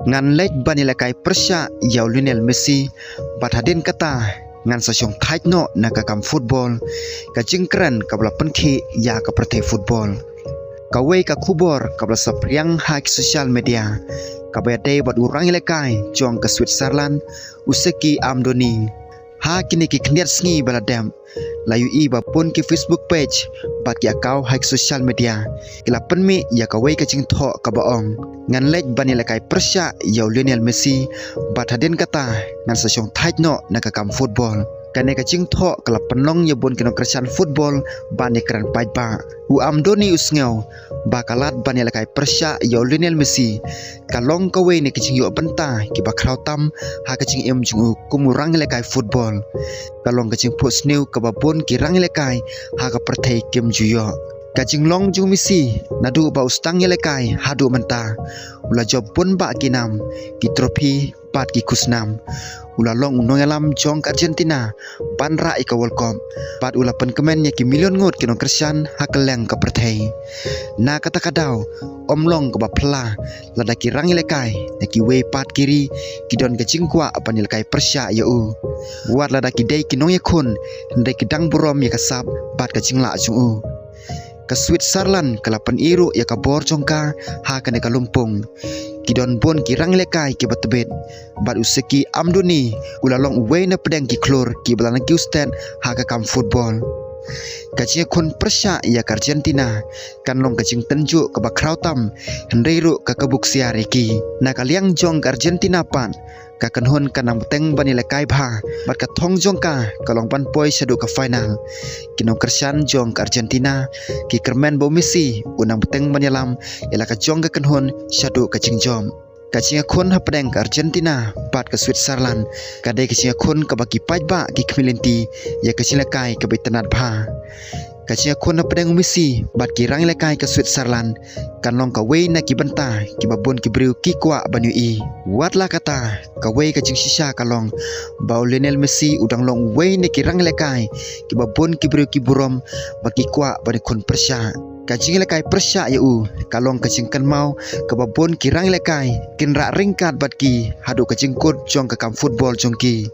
ngan lech banilakai Persia yau Lionel Messi bathadin kata ngan sasyong thait no nakakam football ka jingkran kabla penki ya ka pertai football kawai ka kubor kabla sapriang hak social media kabade bat urang lekai jong ke Switzerland useki amdoni ha kini ki khniat sngi baladam layu i ba pun ki Facebook page bat ya kau hak social media kila penmi ya kawai ka jing tho ka baong ngan lech bani lekai Persia yau Lionel Messi bathadin kata ngan sasyong thait no nakakam football kane ka jing tho kala penong ya bon kino kersan football bani kran paj ba u amdoni usngau bakalat bani lekai Persia yau Lionel Messi kalong kawai ne kicing yo benta ki ba krautam ha kicing em jung kumurang lekai football kalong kicing post new ka ba bon ki rang lekai ha ka perthai kem juyo kacing long jung Messi nadu ba ustang lekai hadu menta ula job pun ba kinam ki trofi pat ki kusnam ula long nongalam jong Argentina banra ika World Cup pat ula pen kemen ki million ngot kino kersan hakeleng ka perthai na kata kadau omlong ka ba phla lada ki rang lekai na ki we pat kiri ki don ka jingkwa apa ni lekai Persia ya u buat lada ki dei ki nong yakun ndai ki dang burom ya kasap pat ka jingla jung u ke Switzerland kalapan iru ya ka bor jongka ha kane ka lumpung kidon bon kirang lekai ki batbet bat useki amduni ulalong we na pedang ki klor ki balana ki stand ha ka kam football kacing kon Persia ya ka Argentina kan long kacing tenju ka ba krautam hendairu ka kabuk siare ki na kaliang jong ka Argentina pan ka kanhon kanang teng bani lekai bha bat ka thong jong ka kalong pan poi sadu ka final kinong kersan jong ka Argentina ki kermen bo Messi unang teng bani lam ela ka jong ka kanhon sadu ka jingjom kacing kon hapdeng ka Argentina bat ka Switzerland kadai kacing kon ka baki pajba ki kmilinti ya kacing lekai ka betanat bha kacing kon hapdeng Messi bat ki rang lekai ka Switzerland kan long ka wei na ki benta ki babon ki briu ki kwa banyu i watla kata ka wei kacing sisa kalong bau Lionel Messi udang long wei na ki rang lekai ki babon ki briu ki burom baki kwa bani kon Persia kacing lekai Persia ya u kalong kacing kan mau ke babon ki rang lekai kin ra ringkat bat ki hadu kacing kod jong ka kam football jong ki